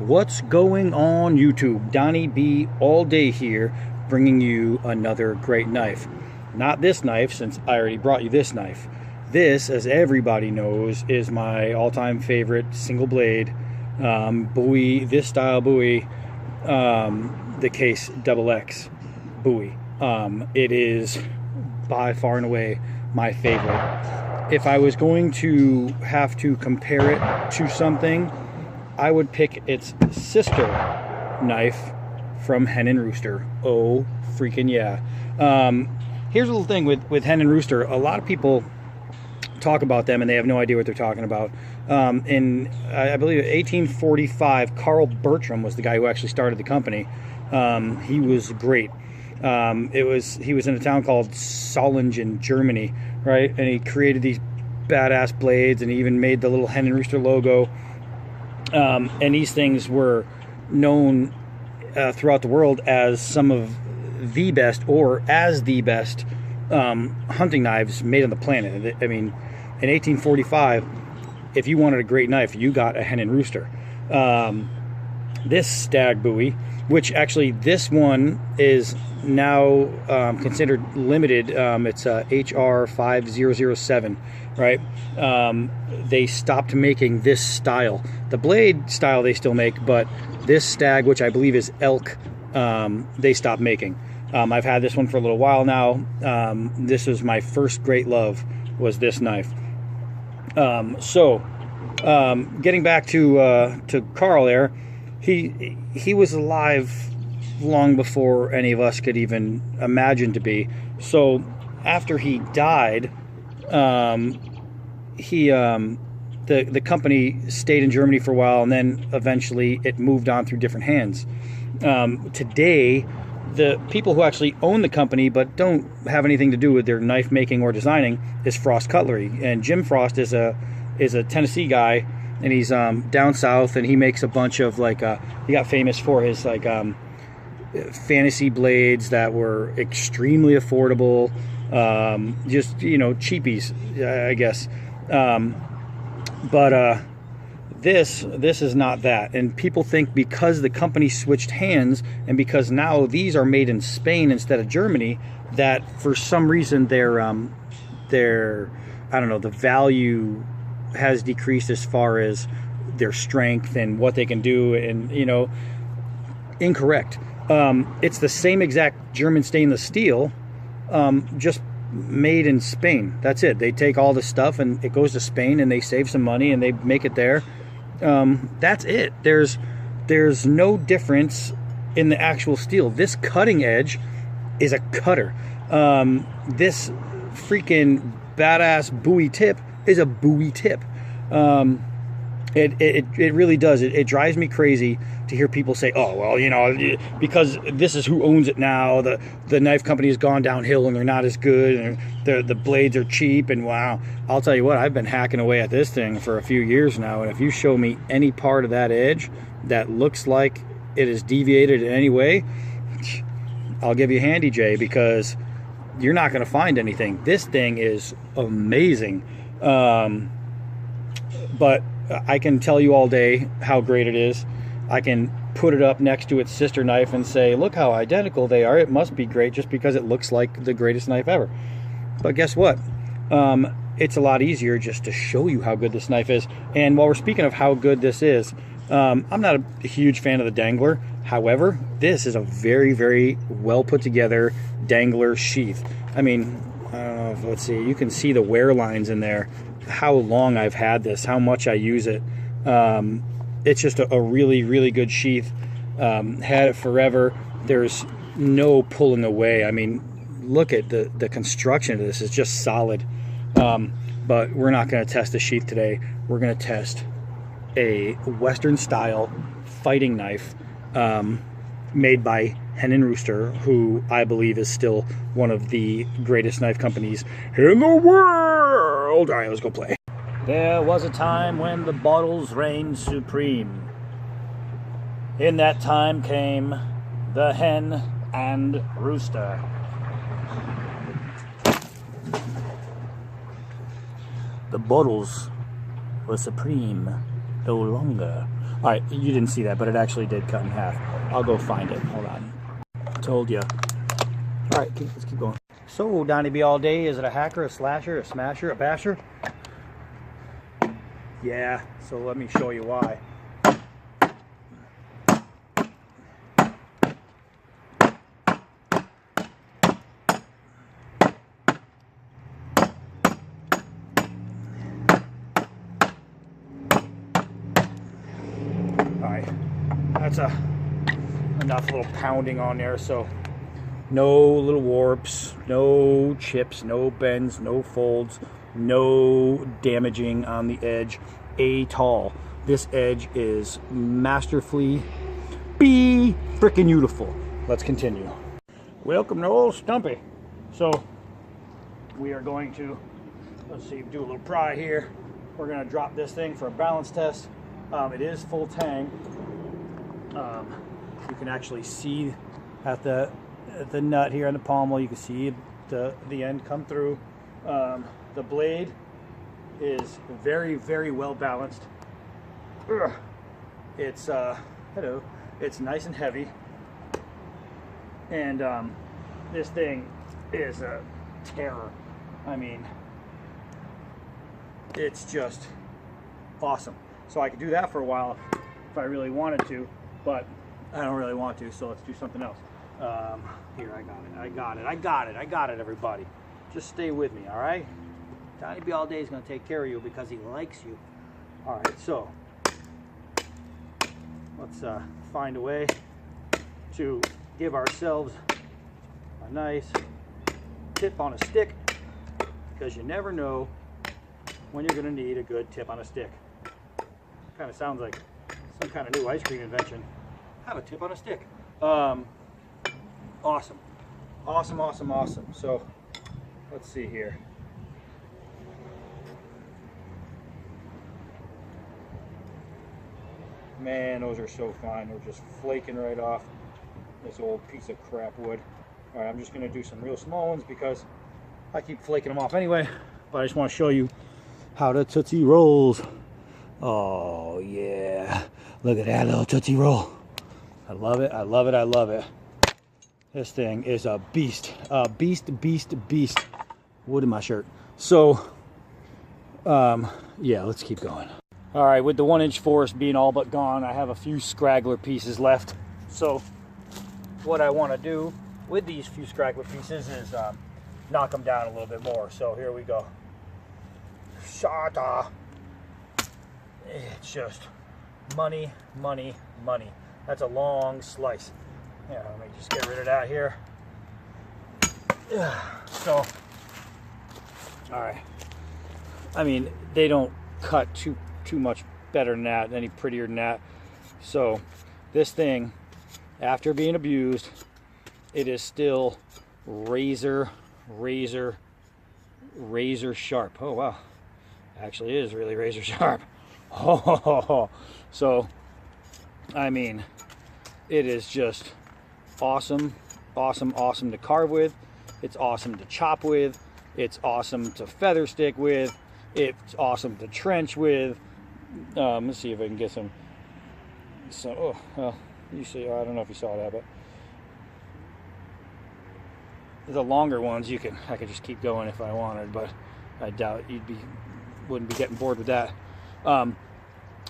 What's going on YouTube? Donnie B all day here, bringing you another great knife. Not this knife, since I already brought you this knife. This, as everybody knows, is my all-time favorite single blade Bowie, this style Bowie, the case XX Bowie. It is by far and away my favorite. If I was going to have to compare it to something, I would pick its sister knife from Hen Rooster. Oh, freaking yeah. Here's a little thing with Hen Rooster. A lot of people talk about them and they have no idea what they're talking about. In, I believe, 1845, Carl Bertram was the guy who actually started the company. He was great. He was in a town called Solingen, Germany, right? And he created these badass blades, and he even made the little Hen Rooster logo. And these things were known throughout the world as some of the best, or as the best, hunting knives made on the planet. I mean, in 1845, if you wanted a great knife, you got a Hen Rooster. This stag Bowie, which actually this one is now considered limited. It's HR-5007, right? They stopped making this style. The blade style they still make, but this stag, which I believe is elk, they stopped making. I've had this one for a little while now. This was my first great love, was this knife. Getting back to Carl there, he was alive long before any of us could even imagine to be. So after he died, the company stayed in Germany for a while, and then eventually it moved on through different hands. Today, the people who actually own the company but don't have anything to do with their knife making or designing is Frost Cutlery. And Jim Frost is a Tennessee guy, and he's down south, and he makes a bunch of he got famous for his fantasy blades that were extremely affordable, just cheapies, I guess. But this is not that, and people think because the company switched hands, and because now these are made in Spain instead of Germany, that for some reason their I don't know, the value has decreased as far as their strength and what they can do, and incorrect. It's the same exact German stainless steel, just made in Spain. That's it. They take all the stuff and it goes to Spain, and they save some money and they make it there. That's it. There's no difference in the actual steel. This cutting edge is a cutter. This freaking badass Bowie tip is a Bowie tip. It really does. It drives me crazy to hear people say, oh, well, because this is who owns it now, the knife company has gone downhill and they're not as good, and the blades are cheap, and wow. I'll tell you what, I've been hacking away at this thing for a few years now, and if you show me any part of that edge that looks like it is deviated in any way, I'll give you a handy J, because you're not going to find anything. This thing is amazing. But I can tell you all day how great it is. I can put it up next to its sister knife and say, look how identical they are. It must be great just because it looks like the greatest knife ever. But guess what? It's a lot easier just to show you how good this knife is. And while we're speaking of how good this is, I'm not a huge fan of the dangler. However, this is a very, very well put together dangler sheath. I mean, I don't know if, let's see, you can see the wear lines in there, how long I've had this, how much I use it. It's just a really, really good sheath. Had it forever. There's no pulling away. I mean, look at the construction of this is just solid. But we're not going to test the sheath today. We're going to test a Western style fighting knife made by Hen Rooster, who I believe is still one of the greatest knife companies in the world. All right, let's go play. There was a time when the bottles reigned supreme. In that time came the Hen and Rooster. The bottles were supreme no longer. All right, you didn't see that, but it actually did cut in half. I'll go find it. Hold on. Told you. All right, let's keep going. So, Donnie B all day, is it a hacker, a slasher, a smasher, a basher? Yeah, so let me show you why. Alright, that's enough little pounding on there, so no little warps, no chips, no bends, no folds, no damaging on the edge at all. This edge is masterfully freaking beautiful. Let's continue. Welcome to old Stumpy. So we are going to, let's see, do a little pry here. We're going to drop this thing for a balance test. It is full tang. You can actually see at the nut here on the pommel, you can see the end come through. The blade is very, very well balanced. It's hello. It's nice and heavy, and this thing is a terror. I mean, it's just awesome. So I could do that for a while if I really wanted to, but I don't really want to, so let's do something else. Here, I got it, everybody. Just stay with me, all right? Donnie B all day is going to take care of you because he likes you. All right, so let's find a way to give ourselves a nice tip on a stick, because you never know when you're going to need a good tip on a stick. Kind of sounds like some kind of new ice cream invention. Have a tip on a stick. Awesome. So let's see here. Man, those are so fine. They're just flaking right off this old piece of crap wood. All right, I'm just going to do some real small ones because I keep flaking them off anyway. But I just want to show you how the Tootsie rolls. Oh, yeah. Look at that little Tootsie Roll. I love it. This thing is a beast. Beast. Wood in my shirt. So, yeah, let's keep going. All right, with the 1-inch forest being all but gone, I have a few scraggler pieces left. So, what I want to do with these few scraggler pieces is knock them down a little bit more. So, here we go. Shata. It's just money. That's a long slice. Yeah, let me just get rid of that here. So, all right. I mean, they don't cut too much better than that, any prettier than that. So, this thing, after being abused, it is still razor sharp. Oh wow, actually it is really razor sharp. Oh, so I mean, it is just awesome to carve with. It's awesome to chop with. It's awesome to feather stick with. It's awesome to trench with. Let's see if I can get some. Oh well, you see. I don't know if you saw that, but the longer ones I could just keep going if I wanted, but I doubt wouldn't be getting bored with that.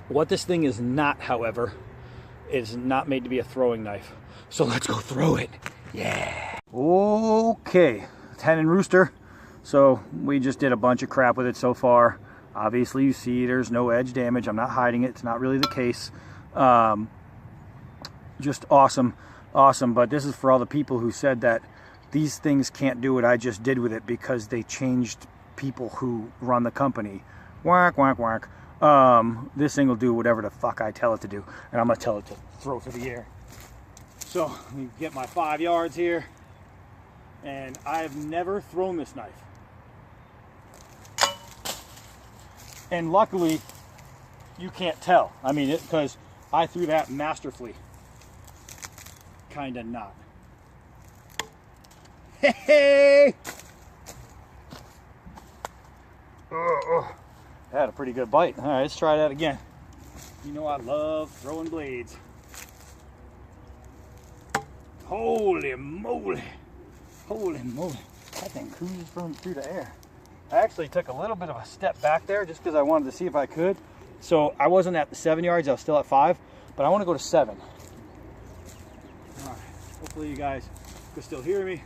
What this thing is not, however, is not made to be a throwing knife. So let's go throw it. Yeah. Okay, it's Hen Rooster. So we just did a bunch of crap with it so far. Obviously, you see there's no edge damage. I'm not hiding it. It's not really the case. Just awesome. But this is for all the people who said that these things can't do what I just did with it because they changed people who run the company. Whack. This thing will do whatever the fuck I tell it to do. And I'm going to tell it to throw through the air. So, let me get my 5 yards here. And I've never thrown this knife. And luckily, you can't tell. I mean, because I threw that masterfully. Kinda not. Hey! Oh, that had a pretty good bite. All right, let's try that again. You know I love throwing blades. Holy moly. Holy moly. That thing cruises through the air. I actually took a little bit of a step back there just because I wanted to see if I could. So I wasn't at the 7 yards, I was still at 5, but I want to go to 7. All right, hopefully you guys can still hear me.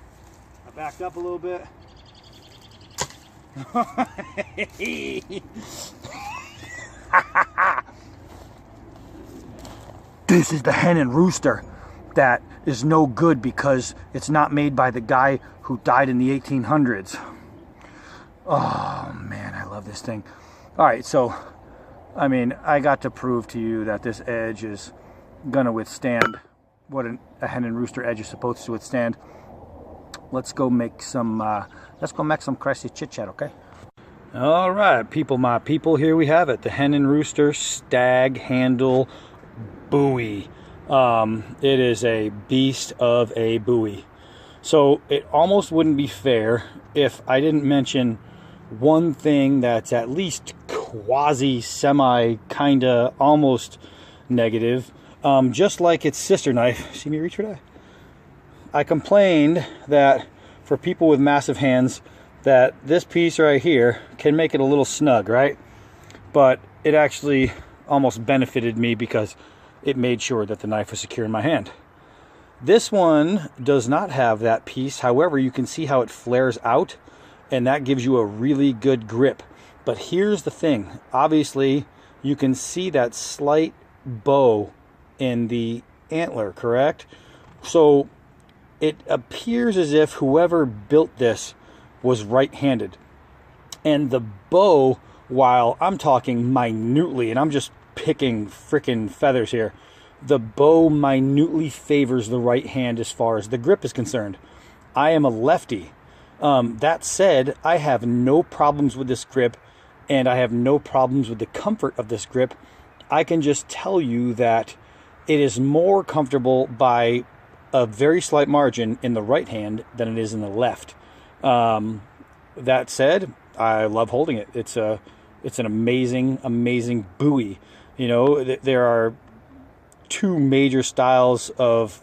I backed up a little bit. This is the Hen Rooster that is no good because it's not made by the guy who died in the 1800s. Oh man, I love this thing. All right, so I mean, I got to prove to you that this edge is gonna withstand what a Hen Rooster edge is supposed to withstand. Let's go make some crazy chit chat, okay? All right, people, my people, here we have it, the Hen Rooster stag handle Bowie. It is a beast of a Bowie. So it almost wouldn't be fair if I didn't mention one thing that's at least quasi, semi, kinda, almost negative. Just like its sister knife. See me reach for that? I complained that for people with massive hands that this piece right here can make it a little snug, right? But it actually almost benefited me because it made sure that the knife was secure in my hand. This one does not have that piece. However, you can see how it flares out, and that gives you a really good grip. But here's the thing. Obviously, you can see that slight bow in the antler, correct? So it appears as if whoever built this was right-handed. And the bow, while I'm talking minutely, and I'm just picking frickin' feathers here, the bow minutely favors the right hand as far as the grip is concerned. I am a lefty. That said, I have no problems with this grip, and I have no problems with the comfort of this grip. I can just tell you that it is more comfortable by a very slight margin in the right hand than it is in the left. That said, I love holding it. It's an amazing, amazing Bowie. You know, there are two major styles of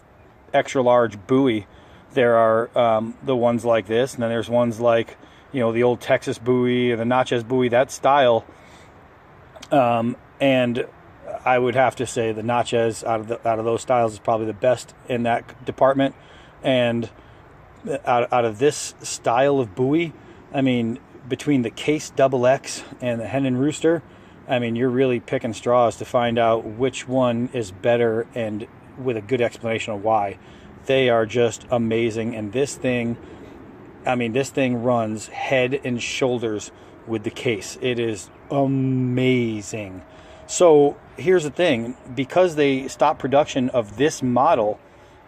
extra large Bowie. There are the ones like this, and then there's ones like, you know, the old Texas Bowie or the Natchez Bowie, that style. And I would have to say the Natchez out of those styles is probably the best in that department. And out of this style of Bowie, I mean, between the Case XX and the Hen Rooster, I mean, you're really picking straws to find out which one is better, and with a good explanation of why. They are just amazing. And this thing, I mean, this thing runs head and shoulders with the Case. It is amazing. So here's the thing. Because they stopped production of this model,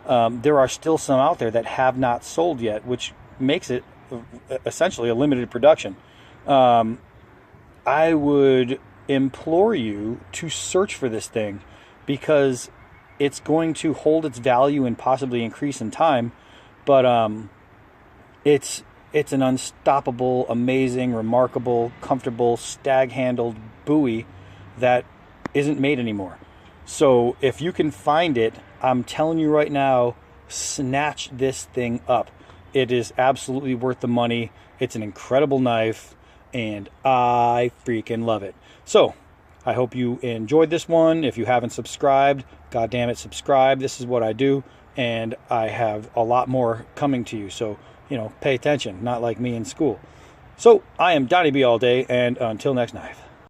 there are still some out there that have not sold yet, which makes it essentially a limited production. I would implore you to search for this thing, because it's going to hold its value and possibly increase in time. But it's an unstoppable, amazing, remarkable, comfortable, stag-handled Bowie that isn't made anymore. So if you can find it, I'm telling you right now, snatch this thing up. It is absolutely worth the money. It's an incredible knife, and I freaking love it. So I hope you enjoyed this one. If you haven't subscribed, God damn it, subscribe. This is what I do, and I have a lot more coming to you. So, you know, pay attention, not like me in school. So I am Donnie B all day, and until next knife.